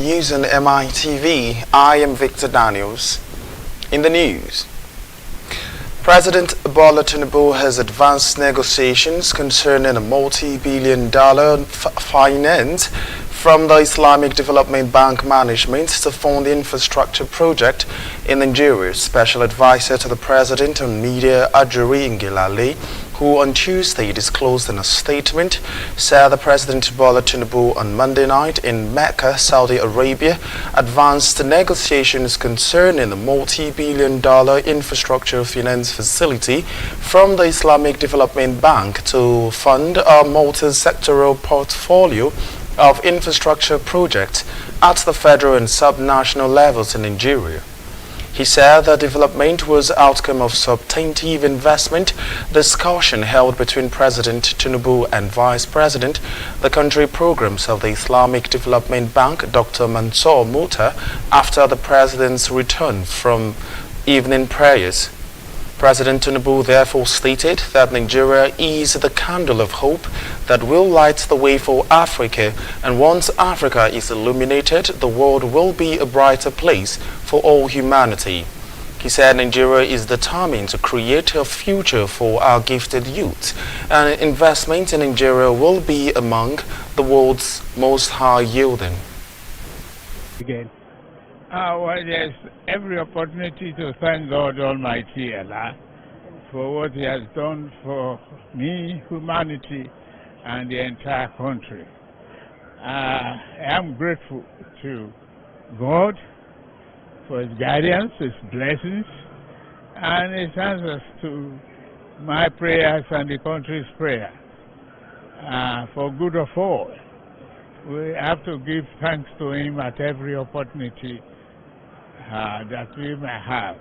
news on Mitv. I am Victor Daniels. In the news, President Bola Tinubu has advanced negotiations concerning a multi-billion-dollar finance from the Islamic Development Bank management to fund the infrastructure project in Nigeria. Special advisor to the president on media, Ajuri Ngilale, who on Tuesday disclosed in a statement, said the President Bola Tinubu on Monday night in Mecca, Saudi Arabia, advanced negotiations concerning the multi-billion-dollar infrastructure finance facility from the Islamic Development Bank to fund a multi-sectoral portfolio of infrastructure projects at the federal and sub-national levels in Nigeria. He said the development was outcome of substantive investment discussion held between President Tinubu and Vice President, the country programs of the Islamic Development Bank, Dr. Mansour Mota, after the president's return from evening prayers. President Tinubu therefore stated that Nigeria is the candle of hope that will light the way for Africa, and once Africa is illuminated, the world will be a brighter place for all humanity. He said Nigeria is determined to create a future for our gifted youth, and investment in Nigeria will be among the world's most high-yielding. Again. Well, there's every opportunity to thank God Almighty Allah for what He has done for me, humanity, and the entire country. I am grateful to God for His guidance, His blessings, and His answers to my prayers and the country's prayers for good of all. We have to give thanks to Him at every opportunity that we may have.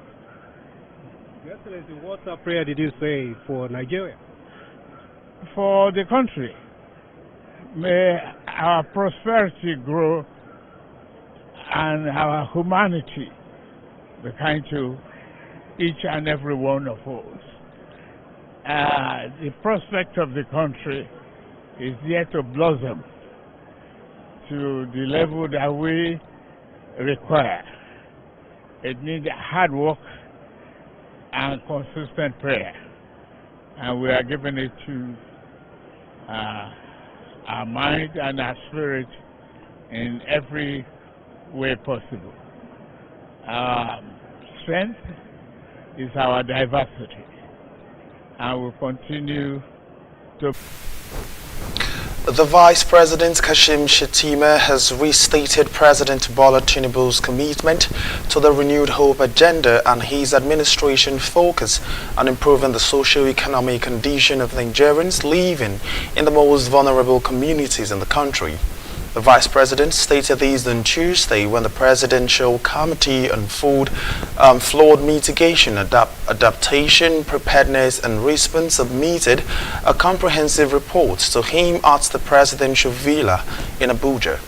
Your Excellency, what prayer did you say for Nigeria? For the country, may our prosperity grow and our humanity be kind to each and every one of us. The prospect of the country is yet to blossom to the level that we require. It needs hard work and consistent prayer, and we are giving it to our mind and our spirit in every way possible. Our strength is our diversity, and we'll continue to. The Vice President Kashim Shettima has restated President Bola Tinubu's commitment to the Renewed Hope agenda and his administration focus on improving the socio-economic condition of Nigerians living in the most vulnerable communities in the country. The Vice President stated this on Tuesday when the Presidential Committee on Flood Mitigation, Adaptation, Preparedness and Response submitted a comprehensive report to him at the Presidential Villa in Abuja.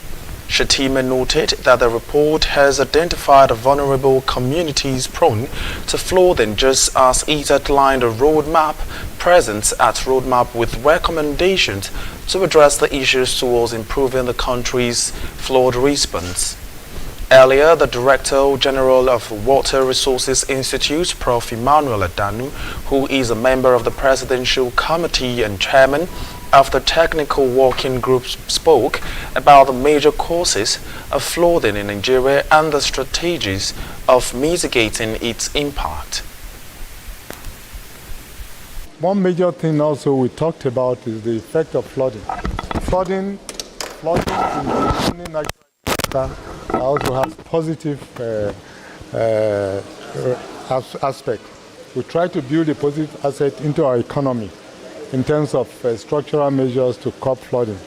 Shettima noted that the report has identified vulnerable communities prone to flooding, just as it outlined a roadmap present at roadmap with recommendations to address the issues towards improving the country's flood response. Earlier, the Director General of Water Resources Institute, Prof. Emmanuel Adanu, who is a member of the Presidential Committee and Chairman of the Technical Working Group, spoke about the major causes of flooding in Nigeria and the strategies of mitigating its impact. One major thing also we talked about is the effect of flooding. Flooding in the natural also has positive aspect. We try to build a positive asset into our economy in terms of structural measures to curb flooding.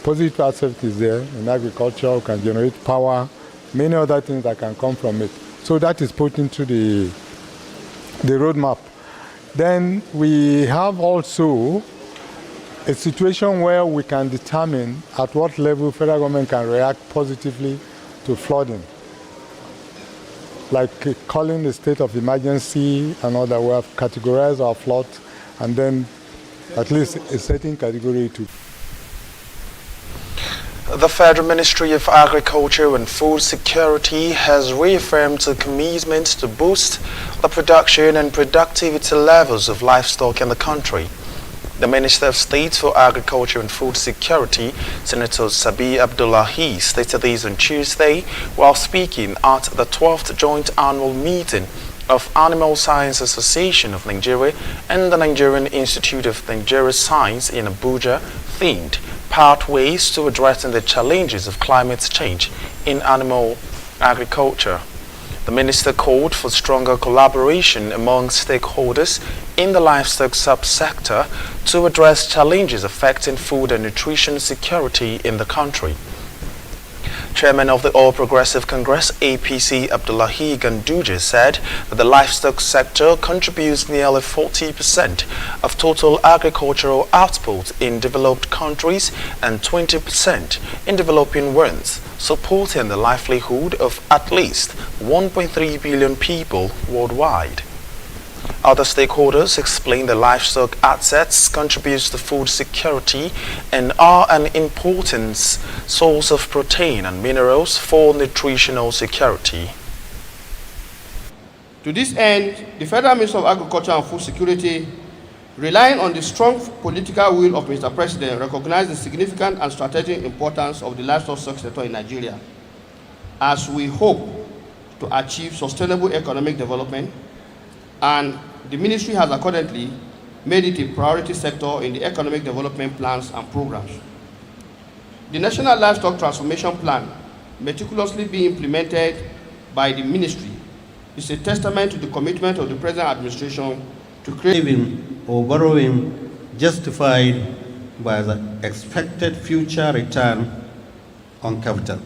Positive aspect is there in agriculture, can generate power, many other things that can come from it. So that is put into the roadmap. Then we have also a situation where we can determine at what level federal government can react positively to flooding, like calling the state of emergency and all that. We have categorized our floods and then at least a certain category to. The Federal Ministry of Agriculture and Food Security has reaffirmed a commitment to boost the production and productivity levels of livestock in the country. The Minister of State for Agriculture and Food Security, Senator Sabi Abdullahi, stated this on Tuesday while speaking at the 12th Joint Annual Meeting of Animal Science Association of Nigeria and the Nigerian Institute of Nigeria Science in Abuja, themed Pathways to Addressing the Challenges of Climate Change in Animal Agriculture. The minister called for stronger collaboration among stakeholders in the livestock subsector to address challenges affecting food and nutrition security in the country. Chairman of the All Progressive Congress APC Abdullahi Ganduje said that the livestock sector contributes nearly 40% of total agricultural output in developed countries and 20% in developing ones, supporting the livelihood of at least 1.3 billion people worldwide. Other stakeholders explain the livestock assets contributes to food security and are an important source of protein and minerals for nutritional security. To this end, the Federal Minister of Agriculture and Food Security, relying on the strong political will of Mr. President, recognized the significant and strategic importance of the livestock sector in Nigeria as we hope to achieve sustainable economic development, and the ministry has accordingly made it a priority sector in the economic development plans and programs. The National Livestock Transformation Plan, meticulously being implemented by the ministry, is a testament to the commitment of the present administration to create saving or borrowing justified by the expected future return on capital,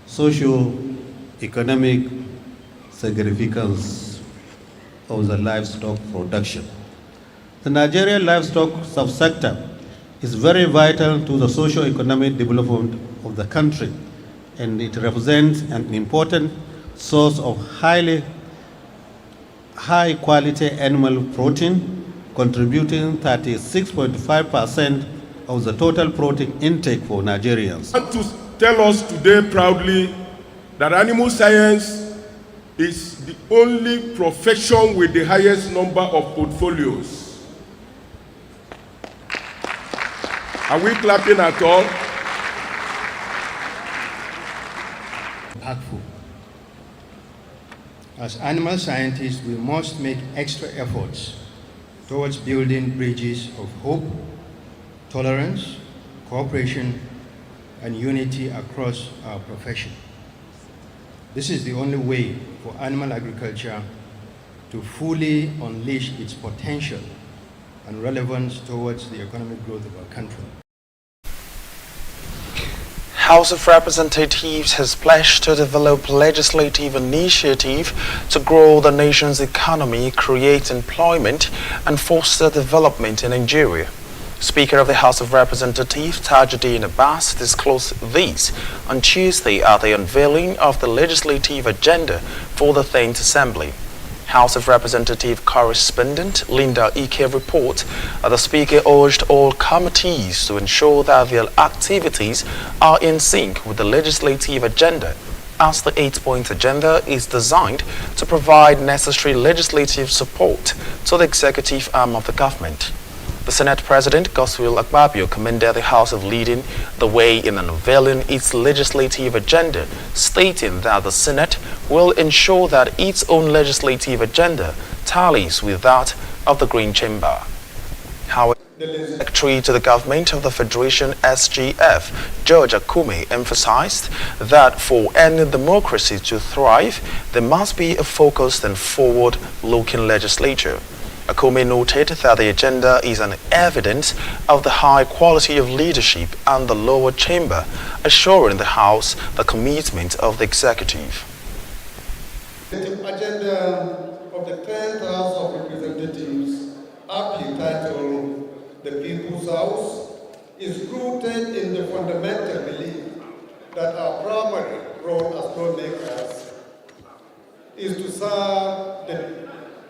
socio-economic significance of the livestock production. The Nigerian livestock subsector is very vital to the socio-economic development of the country, and it represents an important source of high-quality animal protein, contributing 36.5% of the total protein intake for Nigerians. I want to tell us today proudly that animal science is the only profession with the highest number of portfolios. Are we clapping at all? Impactful. As animal scientists, we must make extra efforts towards building bridges of hope, tolerance, cooperation, and unity across our profession. This is the only way for animal agriculture to fully unleash its potential and relevance towards the economic growth of our country. House of Representatives has pledged to develop legislative initiative to grow the nation's economy, create employment, and foster development in Nigeria. Speaker of the House of Representatives Tajuddin Abbas disclosed this on Tuesday at the unveiling of the legislative agenda for the 10th Assembly. House of Representative correspondent Linda Ike report that the Speaker urged all committees to ensure that their activities are in sync with the legislative agenda, as the 8-point agenda is designed to provide necessary legislative support to the executive arm of the government. The Senate President, Godswill Akpabio, commended the House of leading the way in unveiling its legislative agenda, stating that the Senate will ensure that its own legislative agenda tallies with that of the Green Chamber. However, the Secretary to the Government of the Federation SGF, George Akume, emphasized that for any democracy to thrive, there must be a focused and forward-looking legislature. Akume noted that the agenda is an evidence of the high quality of leadership and the lower chamber, assuring the House the commitment of the executive. The agenda of the 10th House of Representatives, aptly titled The People's House, is rooted in the fundamental belief that our primary role as lawmakers is to serve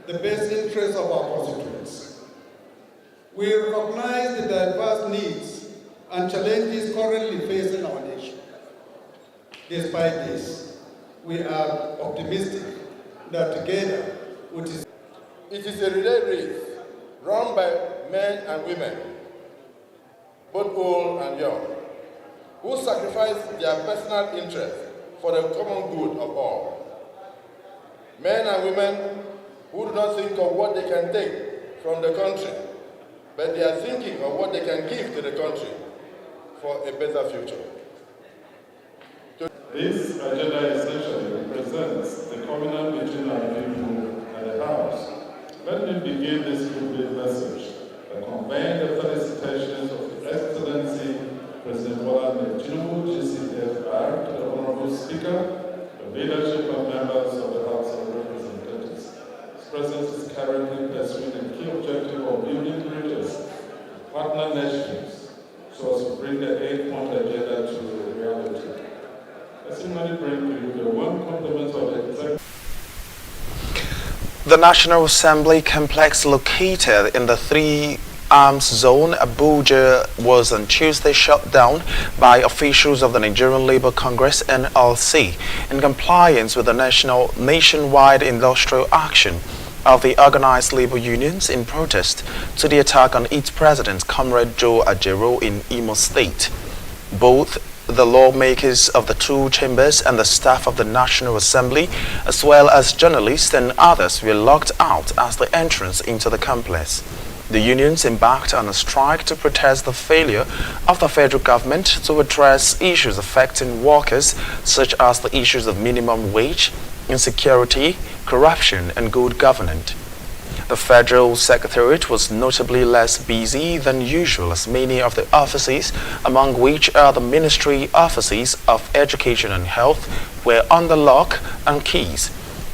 the best interests of our constituents. We recognize the diverse needs and challenges currently facing our nation. Despite this, we are optimistic that together with it is a relay race run by men and women, both old and young, who sacrifice their personal interests for the common good of all. Men and women who do not think of what they can take from the country, but they are thinking of what they can give to the country for a better future. This agenda essentially represents the covenant between our people and the House. Let me begin this complete message by conveying the felicitations of His Excellency President Bola Tinubu, GCFR, to the Honorable Speaker, the leadership and members of the House of Representatives. His presence is currently pursuing the key objective of building bridges with partner nations so as to bring the 8-point agenda to reality. I similarly bring to you the one complement of the executive. The National Assembly complex located in the Three Arms Zone, Abuja, was on Tuesday shut down by officials of the Nigerian Labour Congress (NLC) in compliance with the nationwide industrial action of the organized labor unions in protest to the attack on its president, Comrade Joe Ajero, in Imo State. Both the lawmakers of the two chambers and the staff of the National Assembly, as well as journalists and others, were locked out as the entrance into the complex. The unions embarked on a strike to protest the failure of the federal government to address issues affecting workers, such as the issues of minimum wage, insecurity, corruption, and good governance. The Federal Secretariat was notably less busy than usual, as many of the offices, among which are the Ministry offices of Education and Health, were under lock and keys.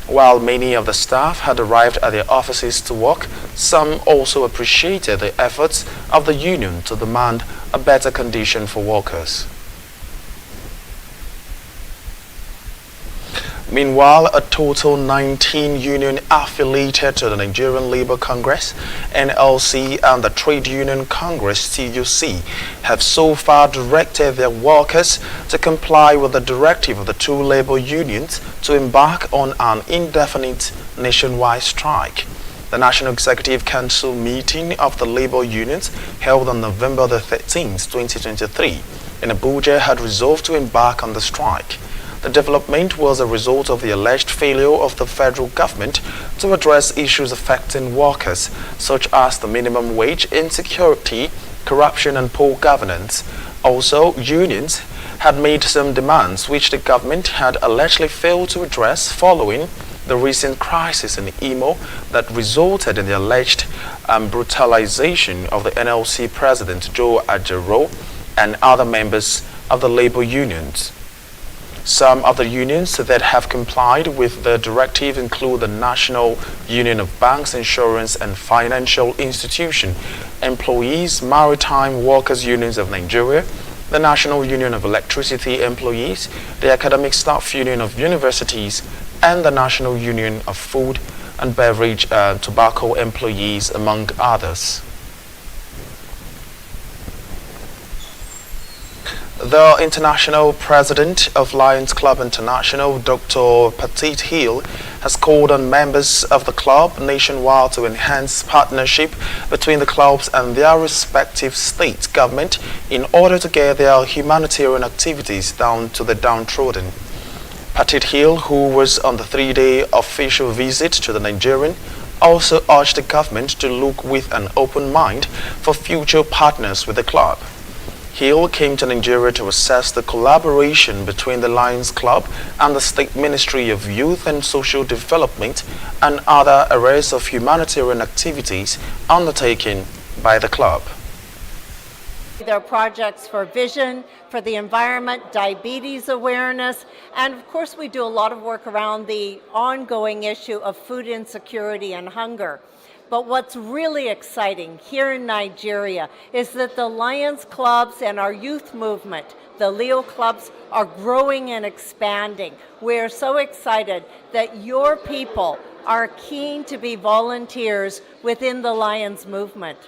While many of the staff had arrived at their offices to work, some also appreciated the efforts of the union to demand a better condition for workers. Meanwhile, a total 19 unions affiliated to the Nigerian Labour Congress (NLC) and the Trade Union Congress (TUC) have so far directed their workers to comply with the directive of the two labor unions to embark on an indefinite nationwide strike. The National Executive Council meeting of the labor unions, held on November the 13th, 2023, in Abuja, had resolved to embark on the strike. The development was a result of the alleged failure of the federal government to address issues affecting workers, such as the minimum wage, insecurity, corruption, and poor governance. Also, unions had made some demands which the government had allegedly failed to address following the recent crisis in Imo that resulted in the alleged brutalization of the NLC president, Joe Ajero, and other members of the labor unions. Some of the unions that have complied with the directive include the National Union of Banks, Insurance and Financial Institution Employees, Maritime Workers Unions of Nigeria, the National Union of Electricity Employees, the Academic Staff Union of Universities, and the National Union of Food and Beverage Tobacco Employees, among others. The international president of Lions Club International, Dr. Petit Hill, has called on members of the club nationwide to enhance partnership between the clubs and their respective state government in order to get their humanitarian activities down to the downtrodden. Petit Hill, who was on the 3-day official visit to the Nigerian, also urged the government to look with an open mind for future partners with the club. Hill came to Nigeria to assess the collaboration between the Lions Club and the State Ministry of Youth and Social Development and other areas of humanitarian activities undertaken by the club. There are projects for vision, for the environment, diabetes awareness, and of course we do a lot of work around the ongoing issue of food insecurity and hunger. But what's really exciting here in Nigeria is that the Lions clubs and our youth movement, the Leo clubs, are growing and expanding. We're so excited that your people are keen to be volunteers within the Lions movement.